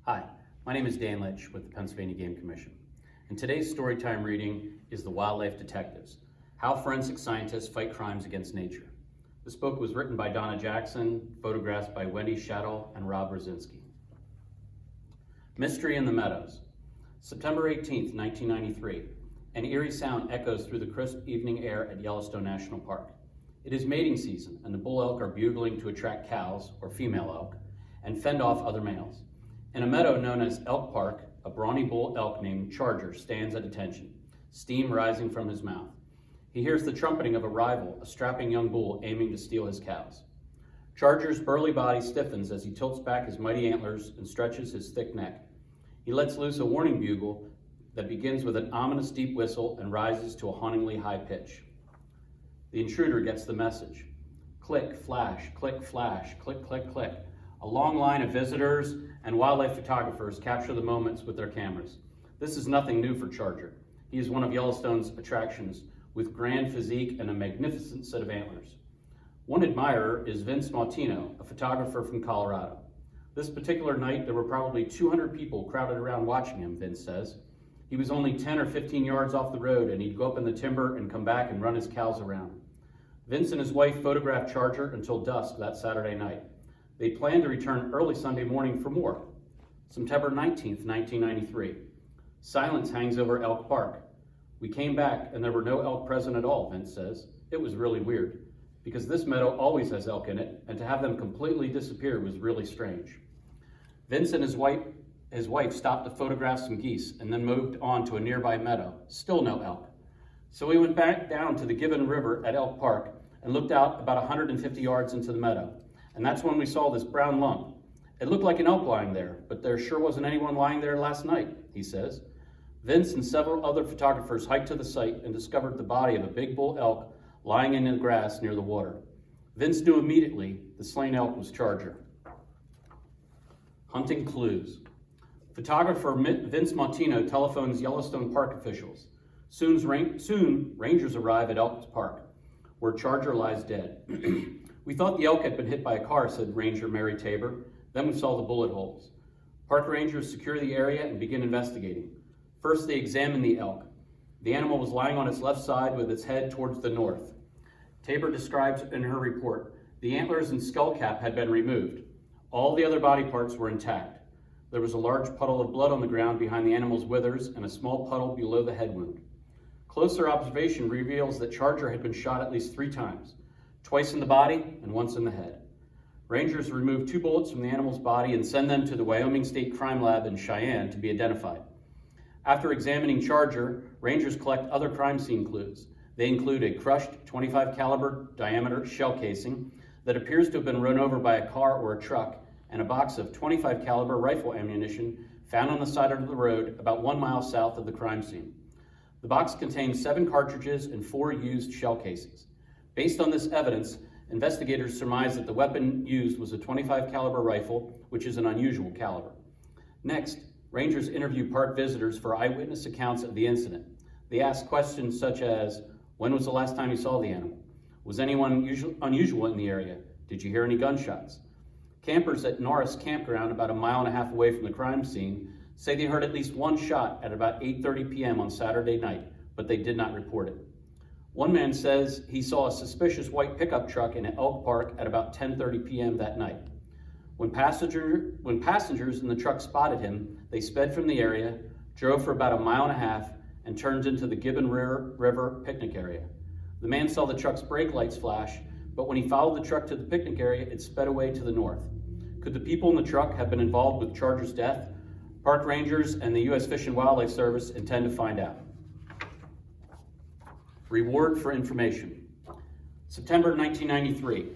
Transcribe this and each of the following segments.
Hi, my name is Dan Litch with the Pennsylvania Game Commission, and today's Storytime reading is The Wildlife Detectives: How Forensic Scientists Fight Crimes Against Nature. This book was written by Donna Jackson, photographs by Wendy Shattle and Rob Rosinski. Mystery in the Meadows. September 18th, 1993. An eerie sound echoes through the crisp evening air at Yellowstone National Park. It is mating season, and the bull elk are bugling to attract cows, or female elk, and fend off other males. In a meadow known as Elk Park, a brawny bull elk named Charger stands at attention, steam rising from his mouth. He hears the trumpeting of a rival, a strapping young bull aiming to steal his cows. Charger's burly body stiffens as he tilts back his mighty antlers and stretches his thick neck. He lets loose a warning bugle that begins with an ominous deep whistle and rises to a hauntingly high pitch. The intruder gets the message. Click, flash, click, flash, click, click, click. A long line of visitors and wildlife photographers capture the moments with their cameras. This is nothing new for Charger. He is one of Yellowstone's attractions, with grand physique and a magnificent set of antlers. One admirer is Vince Martino, a photographer from Colorado. This particular night, there were probably 200 people crowded around watching him, Vince says. He was only 10 or 15 yards off the road, and he'd go up in the timber and come back and run his cows around. Vince and his wife photographed Charger until dusk that Saturday night. They planned to return early Sunday morning for more. September 19th, 1993. Silence hangs over Elk Park. We came back and there were no elk present at all, Vince says. It was really weird, because this meadow always has elk in it, and to have them completely disappear was really strange. Vince and his wife stopped to photograph some geese and then moved on to a nearby meadow. Still no elk. So we went back down to the Gibbon River at Elk Park and looked out about 150 yards into the meadow. And that's when we saw this brown lump. It looked like an elk lying there, but there sure wasn't anyone lying there last night, he says. Vince and several other photographers hiked to the site and discovered the body of a big bull elk lying in the grass near the water. Vince knew immediately the slain elk was Charger. Hunting clues. Photographer Vince Martino telephones Yellowstone Park officials. Soon rangers arrive at Elk Park, where Charger lies dead. We thought the elk had been hit by a car, said Ranger Mary Tabor. Then we saw the bullet holes. Park rangers secure the area and begin investigating. First, they examine the elk. The animal was lying on its left side with its head towards the north. Tabor describes in her report, the antlers and skull cap had been removed. All the other body parts were intact. There was a large puddle of blood on the ground behind the animal's withers and a small puddle below the head wound. Closer observation reveals that Charger had been shot at least 3 times. Twice in the body and once in the head. Rangers remove 2 bullets from the animal's body and send them to the Wyoming State Crime Lab in Cheyenne to be identified. After examining Charger, rangers collect other crime scene clues. They include a crushed 25 caliber diameter shell casing that appears to have been run over by a car or a truck, and a box of 25 caliber rifle ammunition found on the side of the road about 1 mile south of the crime scene. The box contains 7 cartridges and 4 used shell casings. Based on this evidence, investigators surmise that the weapon used was a 25 caliber rifle, which is an unusual caliber. Next, rangers interview park visitors for eyewitness accounts of the incident. They ask questions such as, when was the last time you saw the animal? Was anyone unusual in the area? Did you hear any gunshots? Campers at Norris Campground, about 1.5 miles away from the crime scene, say they heard at least 1 shot at about 8:30 p.m. on Saturday night, but they did not report it. One man says he saw a suspicious white pickup truck in Elk Park at about 10:30 p.m. that night. When passengers in the truck spotted him, they sped from the area, drove for about 1.5 miles, and turned into the Gibbon River picnic area. The man saw the truck's brake lights flash, but when he followed the truck to the picnic area, it sped away to the north. Could the people in the truck have been involved with Charger's death? Park rangers and the U.S. Fish and Wildlife Service intend to find out. Reward for information. September 1993.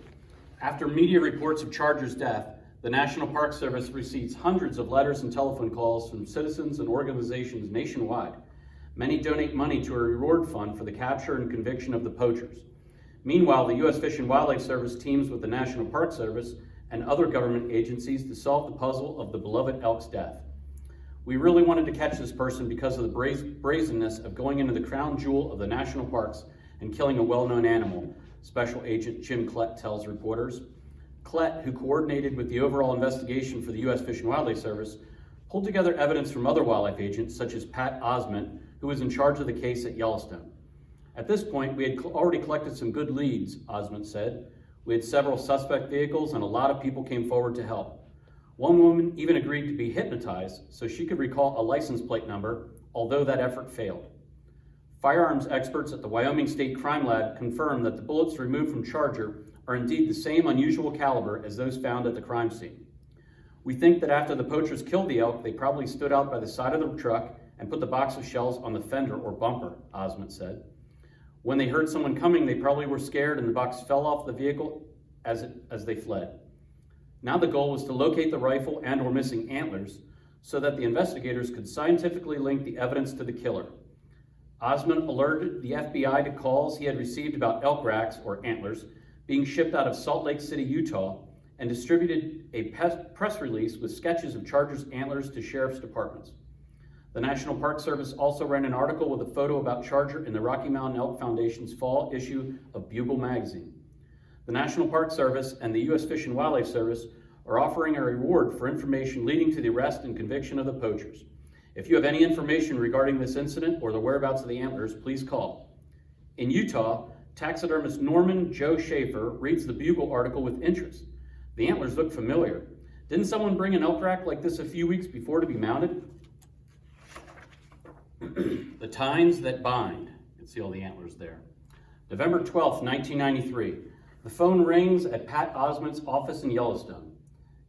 After media reports of Charger's death, the National Park Service receives hundreds of letters and telephone calls from citizens and organizations nationwide. Many donate money to a reward fund for the capture and conviction of the poachers. Meanwhile, the U.S. Fish and Wildlife Service teams with the National Park Service and other government agencies to solve the puzzle of the beloved elk's death. We really wanted to catch this person because of the brazenness of going into the crown jewel of the national parks and killing a well-known animal, Special Agent Jim Klett tells reporters. Klett, who coordinated with the overall investigation for the U.S. Fish and Wildlife Service, pulled together evidence from other wildlife agents, such as Pat Osment, who was in charge of the case at Yellowstone. At this point, we had already collected some good leads, Osment said. We had several suspect vehicles and a lot of people came forward to help. One woman even agreed to be hypnotized so she could recall a license plate number, although that effort failed. Firearms experts at the Wyoming State Crime Lab confirmed that the bullets removed from Charger are indeed the same unusual caliber as those found at the crime scene. We think that after the poachers killed the elk, they probably stood out by the side of the truck and put the box of shells on the fender or bumper, Osment said. When they heard someone coming, they probably were scared and the box fell off the vehicle as they fled. Now the goal was to locate the rifle and or missing antlers so that the investigators could scientifically link the evidence to the killer. Osment alerted the FBI to calls he had received about elk racks, or antlers, being shipped out of Salt Lake City, Utah, and distributed a press release with sketches of Charger's antlers to sheriff's departments. The National Park Service also ran an article with a photo about Charger in the Rocky Mountain Elk Foundation's fall issue of Bugle magazine. The National Park Service and the U.S. Fish and Wildlife Service are offering a reward for information leading to the arrest and conviction of the poachers. If you have any information regarding this incident or the whereabouts of the antlers, please call. In Utah, taxidermist Norman Joe Schaefer reads the Bugle article with interest. The antlers look familiar. Didn't someone bring an elk rack like this a few weeks before to be mounted? The Times That Bind. You can see all the antlers there. November 12th, 1993. The phone rings at Pat Osment's office in Yellowstone.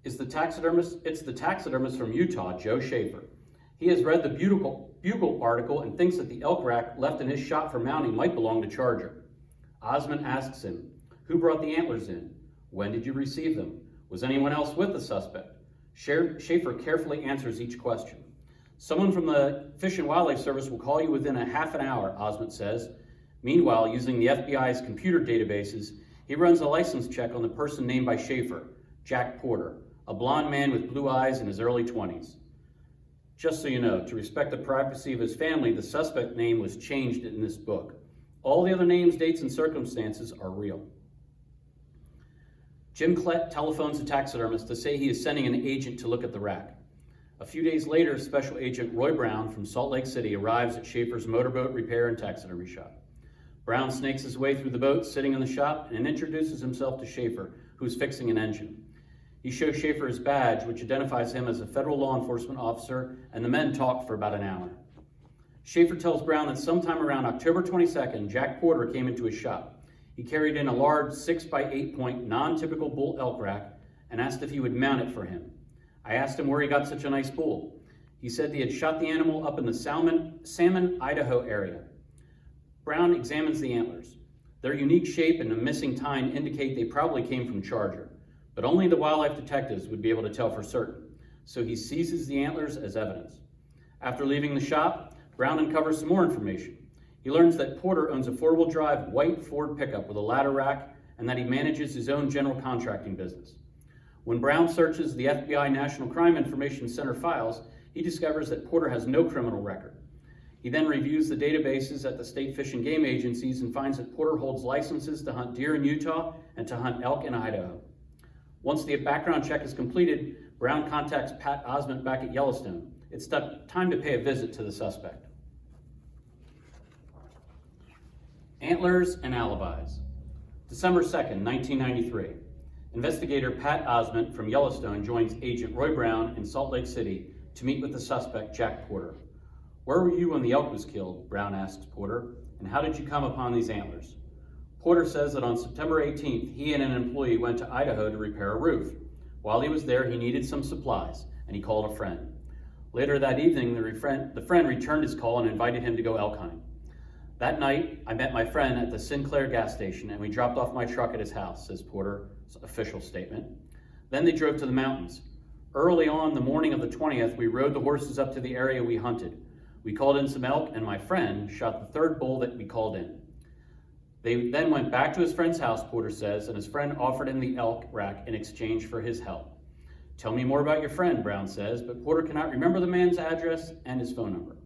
It's the taxidermist from Utah, Joe Schaefer. He has read the Bugle article and thinks that the elk rack left in his shop for mounting might belong to Charger. Osment asks him, who brought the antlers in? When did you receive them? Was anyone else with the suspect? Schaefer carefully answers each question. Someone from the Fish and Wildlife Service will call you within a half an hour, Osment says. Meanwhile, using the FBI's computer databases, he runs a license check on the person named by Schaefer, Jack Porter, a blond man with blue eyes in his early 20s. Just so you know, to respect the privacy of his family, the suspect name was changed in this book. All the other names, dates, and circumstances are real. Jim Klett telephones a taxidermist to say he is sending an agent to look at the rack. A few days later, Special Agent Roy Brown from Salt Lake City arrives at Schaefer's motorboat repair and taxidermy shop. Brown snakes his way through the boat, sitting in the shop, and introduces himself to Schaefer, who is fixing an engine. He shows Schaefer his badge, which identifies him as a federal law enforcement officer, and the men talk for about an hour. Schaefer tells Brown that sometime around October 22nd, Jack Porter came into his shop. He carried in a large 6x8 point non-typical bull elk rack and asked if he would mount it for him. I asked him where he got such a nice bull. He said he had shot the animal up in the Salmon, Idaho area. Brown examines the antlers. Their unique shape and the missing tine indicate they probably came from Charger, but only the wildlife detectives would be able to tell for certain, so he seizes the antlers as evidence. After leaving the shop, Brown uncovers some more information. He learns that Porter owns a four-wheel drive white Ford pickup with a ladder rack and that he manages his own general contracting business. When Brown searches the FBI National Crime Information Center files, he discovers that Porter has no criminal record. He then reviews the databases at the state fish and game agencies and finds that Porter holds licenses to hunt deer in Utah and to hunt elk in Idaho. Once the background check is completed, Brown contacts Pat Osment back at Yellowstone. It's time to pay a visit to the suspect. Antlers and alibis. December 2nd, 1993. Investigator Pat Osment from Yellowstone joins Agent Roy Brown in Salt Lake City to meet with the suspect, Jack Porter. Where were you when the elk was killed? Brown asks Porter, and how did you come upon these antlers? Porter says that on September 18th, he and an employee went to Idaho to repair a roof. While he was there, he needed some supplies, and he called a friend. Later that evening, the friend returned his call and invited him to go elk hunting. That night, I met my friend at the Sinclair gas station, and we dropped off my truck at his house, says Porter's official statement. Then they drove to the mountains. Early on the morning of the 20th, we rode the horses up to the area we hunted. We called in some elk, and my friend shot the third bull that we called in. They then went back to his friend's house, Porter says, and his friend offered him the elk rack in exchange for his help. Tell me more about your friend, Brown says, but Porter cannot remember the man's address and his phone number.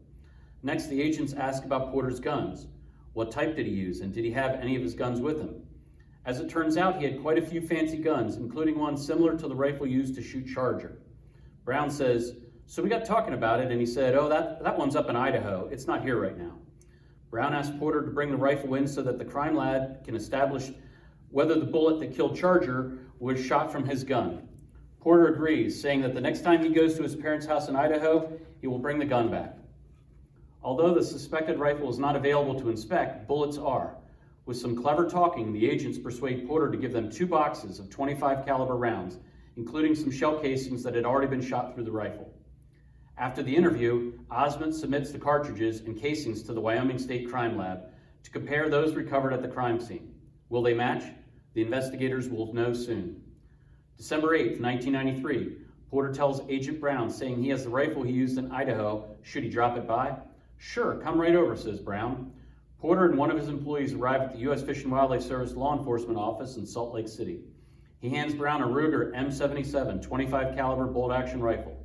Next, the agents ask about Porter's guns. What type did he use, and did he have any of his guns with him? As it turns out, he had quite a few fancy guns, including one similar to the rifle used to shoot Charger. Brown says, So we got talking about it, and he said, oh, that one's up in Idaho. It's not here right now. Brown asked Porter to bring the rifle in so that the crime lab can establish whether the bullet that killed Charger was shot from his gun. Porter agrees, saying that the next time he goes to his parents' house in Idaho, he will bring the gun back. Although the suspected rifle is not available to inspect, bullets are. With some clever talking, the agents persuade Porter to give them 2 boxes of .25 caliber rounds, including some shell casings that had already been shot through the rifle. After the interview, Osmond submits the cartridges and casings to the Wyoming State Crime Lab to compare those recovered at the crime scene. Will they match? The investigators will know soon. December 8, 1993, Porter tells Agent Brown, saying he has the rifle he used in Idaho. Should he drop it by? Sure, come right over, says Brown. Porter and one of his employees arrive at the U.S. Fish and Wildlife Service law enforcement office in Salt Lake City. He hands Brown a Ruger M77 .25 caliber bolt-action rifle.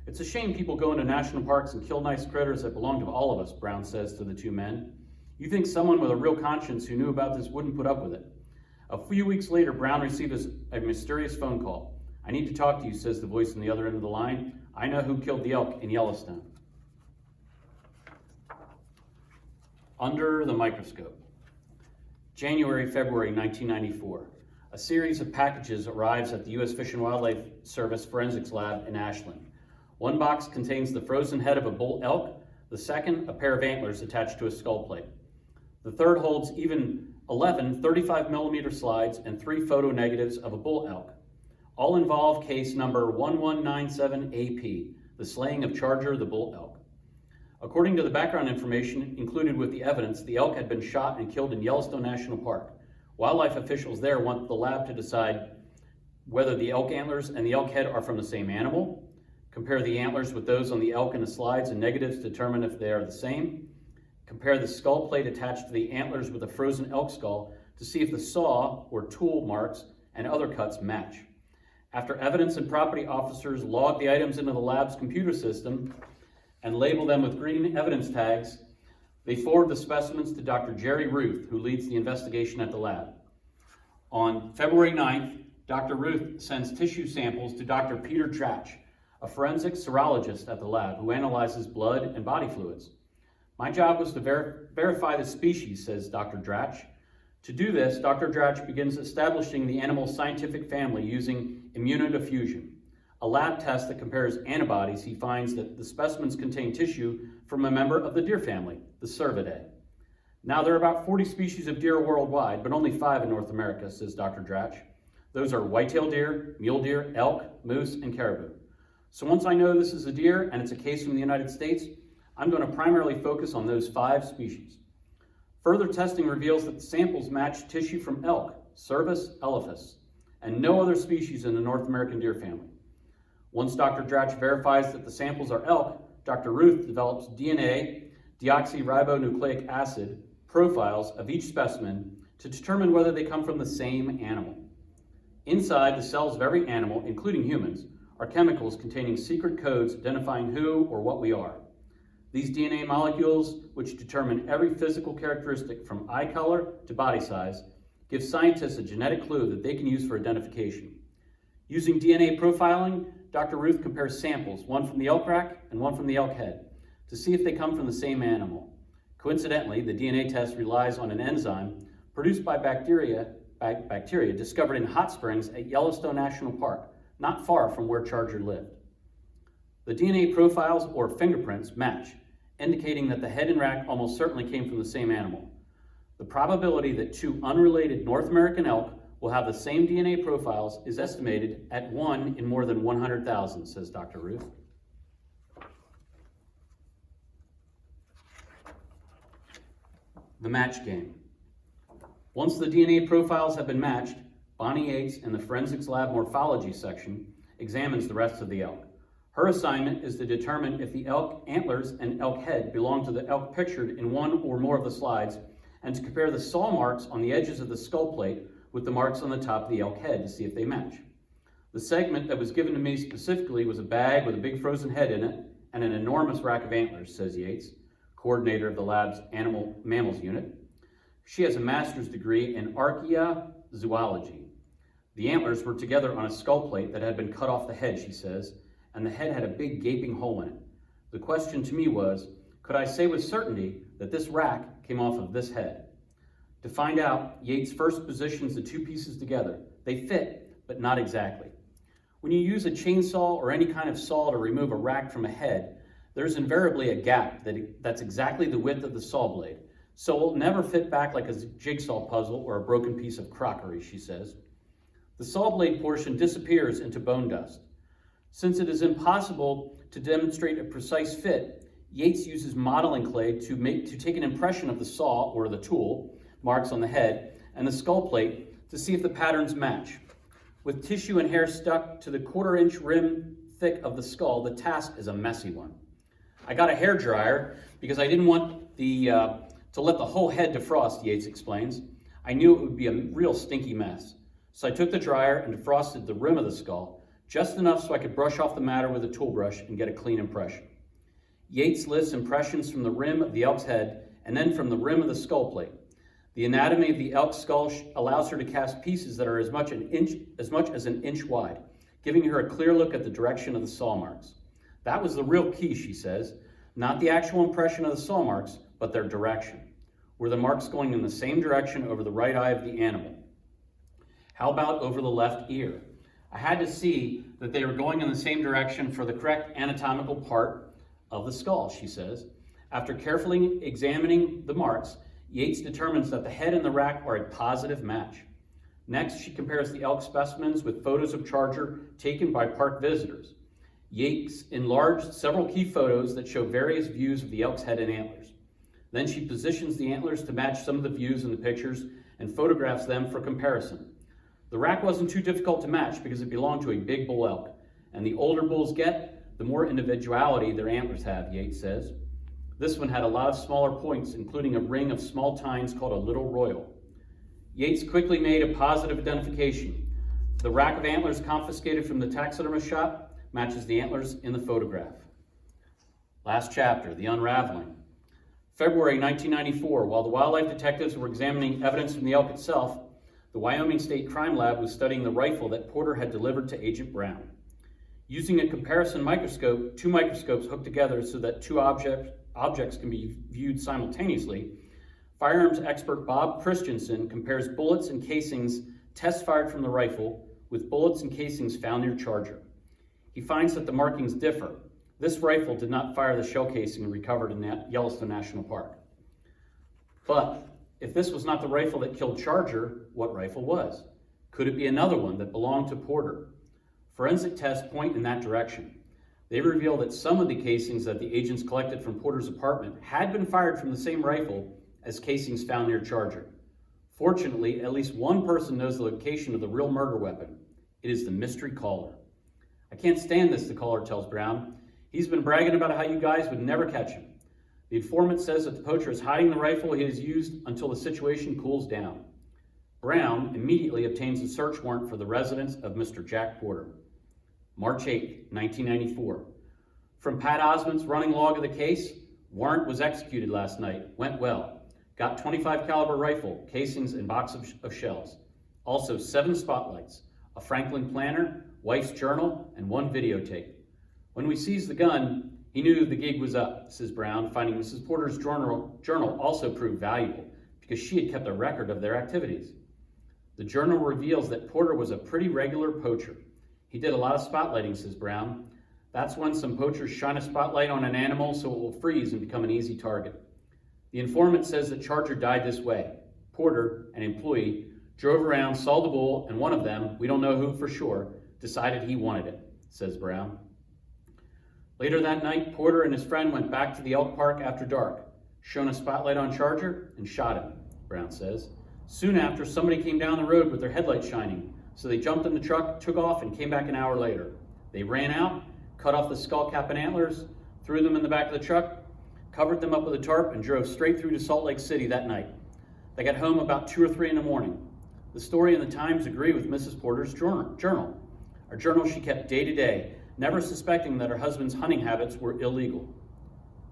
It's a shame people go into national parks and kill nice critters that belong to all of us, Brown says to the 2 men. You think someone with a real conscience who knew about this wouldn't put up with it. A few weeks later, Brown receives a mysterious phone call. I need to talk to you, says the voice on the other end of the line. I know who killed the elk in Yellowstone. Under the microscope. January, February 1994. A series of packages arrives at the U.S. Fish and Wildlife Service Forensics Lab in Ashland. One box contains the frozen head of a bull elk, the second, a pair of antlers attached to a skull plate. The third holds 11 35 millimeter slides and 3 photo negatives of a bull elk. All involve case number 1197AP, the slaying of Charger the bull elk. According to the background information included with the evidence, the elk had been shot and killed in Yellowstone National Park. Wildlife officials there want the lab to decide whether the elk antlers and the elk head are from the same animal, compare the antlers with those on the elk in the slides and negatives to determine if they are the same, compare the skull plate attached to the antlers with a frozen elk skull to see if the saw or tool marks and other cuts match. After evidence and property officers log the items into the lab's computer system and label them with green evidence tags, they forward the specimens to Dr. Jerry Ruth, who leads the investigation at the lab. On February 9th, Dr. Ruth sends tissue samples to Dr. Peter Dratch, a forensic serologist at the lab who analyzes blood and body fluids. My job was to verify the species, says Dr. Dratch. To do this, Dr. Dratch begins establishing the animal's scientific family using immunodiffusion, a lab test that compares antibodies. He finds that the specimens contain tissue from a member of the deer family, the Cervidae. Now, there are about 40 species of deer worldwide, but only 5 in North America, says Dr. Dratch. Those are white-tailed deer, mule deer, elk, moose, and caribou. So once I know this is a deer and it's a case from the United States, I'm going to primarily focus on those 5 species. Further testing reveals that the samples match tissue from elk, Cervus elephas, and no other species in the North American deer family. Once Dr. Dratch verifies that the samples are elk, Dr. Ruth develops DNA, deoxyribonucleic acid, profiles of each specimen to determine whether they come from the same animal. Inside the cells of every animal, including humans, are chemicals containing secret codes identifying who or what we are. These DNA molecules, which determine every physical characteristic from eye color to body size, give scientists a genetic clue that they can use for identification. Using DNA profiling, Dr. Ruth compares samples, one from the elk rack and one from the elk head, to see if they come from the same animal. Coincidentally, the DNA test relies on an enzyme produced by bacteria discovered in hot springs at Yellowstone National Park, not far from where Charger lived. The DNA profiles, or fingerprints, match, indicating that the head and rack almost certainly came from the same animal. The probability that 2 unrelated North American elk will have the same DNA profiles is estimated at 1 in more than 100,000, says Dr. Ruth. The match game. Once the DNA profiles have been matched, Bonnie Yates in the Forensics Lab Morphology section examines the rest of the elk. Her assignment is to determine if the elk antlers and elk head belong to the elk pictured in one or more of the slides, and to compare the saw marks on the edges of the skull plate with the marks on the top of the elk head to see if they match. The segment that was given to me specifically was a bag with a big frozen head in it and an enormous rack of antlers, says Yates, coordinator of the lab's mammals unit. She has a master's degree in archaeozoology. The antlers were together on a skull plate that had been cut off the head, she says, and the head had a big gaping hole in it. The question to me was, could I say with certainty that this rack came off of this head? To find out, Yates first positions the two pieces together. They fit, but not exactly. When you use a chainsaw or any kind of saw to remove a rack from a head, there's invariably a gap that's exactly the width of the saw blade, so it will never fit back like a jigsaw puzzle or a broken piece of crockery, she says. The saw blade portion disappears into bone dust. Since it is impossible to demonstrate a precise fit, Yates uses modeling clay to take an impression of the saw or the tool, marks on the head, and the skull plate to see if the patterns match. With tissue and hair stuck to the 1/4-inch rim thick of the skull, the task is a messy one. I got a hair dryer because I didn't want to let the whole head defrost, Yates explains. I knew it would be a real stinky mess. So I took the dryer and defrosted the rim of the skull, just enough so I could brush off the matter with a tool brush and get a clean impression. Yates lists impressions from the rim of the elk's head and then from the rim of the skull plate. The anatomy of the elk's skull allows her to cast pieces that are as much as an inch wide, giving her a clear look at the direction of the saw marks. That was the real key, she says, not the actual impression of the saw marks, but their direction. Were the marks going in the same direction over the right eye of the animal? How about over the left ear? I had to see that they were going in the same direction for the correct anatomical part of the skull, she says. After carefully examining the marks, Yates determines that the head and the rack are a positive match. Next, she compares the elk specimens with photos of Charger taken by park visitors. Yates enlarged several key photos that show various views of the elk's head and antlers. Then she positions the antlers to match some of the views in the pictures and photographs them for comparison. The rack wasn't too difficult to match because it belonged to a big bull elk, and the older bulls get, the more individuality their antlers have, Yates says. This one had a lot of smaller points, including a ring of small tines called a little royal. Yates quickly made a positive identification. The rack of antlers confiscated from the taxidermist shop matches the antlers in the photograph. Last chapter, the unraveling. February 1994, while the wildlife detectives were examining evidence from the elk itself, the Wyoming State Crime Lab was studying the rifle that Porter had delivered to Agent Brown. Using a comparison microscope, two microscopes hooked together so that two objects can be viewed simultaneously, firearms expert Bob Christensen compares bullets and casings test fired from the rifle with bullets and casings found near Charger. He finds that the markings differ. This rifle did not fire the shell casing recovered in Yellowstone National Park. But if this was not the rifle that killed Charger, what rifle was? Could it be another one that belonged to Porter? Forensic tests point in that direction. They reveal that some of the casings that the agents collected from Porter's apartment had been fired from the same rifle as casings found near Charger. Fortunately, at least one person knows the location of the real murder weapon. It is the mystery caller. I can't stand this, the caller tells Brown. He's been bragging about how you guys would never catch him. The informant says that the poacher is hiding the rifle he has used until the situation cools down. Brown immediately obtains a search warrant for the residence of Mr. Jack Porter. March 8, 1994. From Pat Osmond's running log of the case, warrant was executed last night. Went well. Got .25 caliber rifle, casings, and box of shells. Also 7 spotlights, a Franklin planner, wife's journal, and 1 videotape. When we seized the gun, he knew the gig was up, says Brown, finding Mrs. Porter's journal also proved valuable because she had kept a record of their activities. The journal reveals that Porter was a pretty regular poacher. He did a lot of spotlighting, says Brown. That's when some poachers shine a spotlight on an animal so it will freeze and become an easy target. The informant says that Charger died this way. Porter, an employee, drove around, saw the bull, and one of them, we don't know who for sure, decided he wanted it, says Brown. Later that night, Porter and his friend went back to the elk park after dark, shone a spotlight on Charger, and shot him, Brown says. Soon after, somebody came down the road with their headlights shining, so they jumped in the truck, took off, and came back an hour later. They ran out, cut off the skull cap and antlers, threw them in the back of the truck, covered them up with a tarp, and drove straight through to Salt Lake City that night. They got home about 2 or 3 in the morning. The story in the Times agree with Mrs. Porter's journal. A journal she kept day to day, never suspecting that her husband's hunting habits were illegal.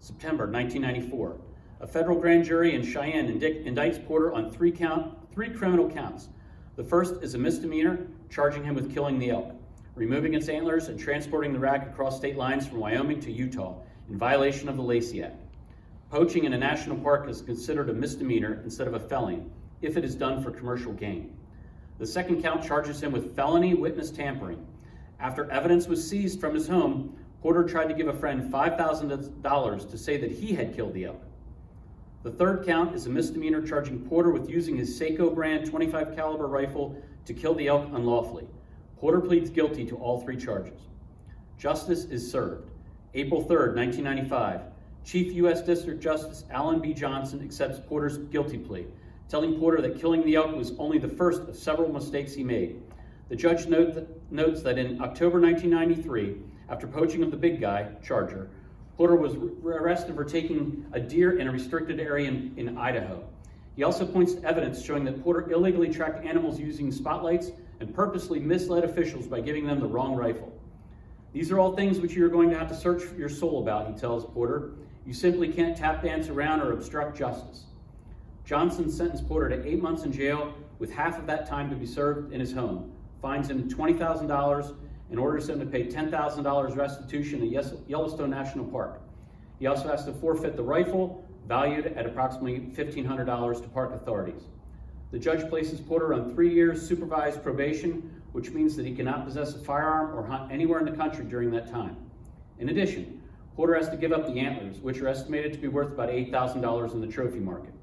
September 1994. A federal grand jury in Cheyenne indicts Porter on 3 criminal counts. The first is a misdemeanor, charging him with killing the elk. removing its antlers and transporting the rack across state lines from Wyoming to Utah in violation of the Lacey Act. Poaching in a national park is considered a misdemeanor instead of a felony if it is done for commercial gain. The second count charges him with felony witness tampering. After evidence was seized from his home, Porter tried to give a friend $5,000 to say that he had killed the elk. The third count is a misdemeanor charging Porter with using his Seiko brand .25 caliber rifle to kill the elk unlawfully. Porter pleads guilty to all three charges. Justice is served. April 3rd, 1995, Chief U.S. District Justice Alan B. Johnson accepts Porter's guilty plea, telling Porter that killing the elk was only the first of several mistakes he made. The judge notes that in October 1993, after poaching of the big guy, Charger, Porter was arrested for taking a deer in a restricted area in Idaho. He also points to evidence showing that Porter illegally tracked animals using spotlights and purposely misled officials by giving them the wrong rifle. These are all things which you are going to have to search your soul about, he tells Porter. You simply can't tap dance around or obstruct justice. Johnson sentenced Porter to 8 months in jail, with half of that time to be served in his home, fines him $20,000, and orders him to pay $10,000 restitution at Yellowstone National Park. He also has to forfeit the rifle, valued at approximately $1,500, to park authorities. The judge places Porter on 3 years supervised probation, which means that he cannot possess a firearm or hunt anywhere in the country during that time. In addition, Porter has to give up the antlers, which are estimated to be worth about $8,000 in the trophy market.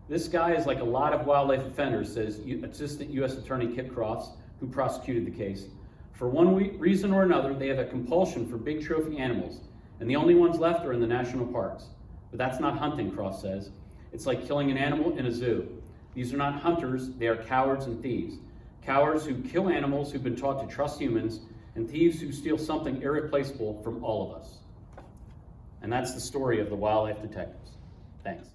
This guy is like a lot of wildlife offenders, says Assistant U.S. Attorney Kip Crofts, who prosecuted the case. For one reason or another, they have a compulsion for big trophy animals, and the only ones left are in the national parks. But that's not hunting, Crofts says. It's like killing an animal in a zoo. These are not hunters, they are cowards and thieves. Cowards who kill animals who've been taught to trust humans, and thieves who steal something irreplaceable from all of us. And that's the story of the wildlife detectives. Thanks.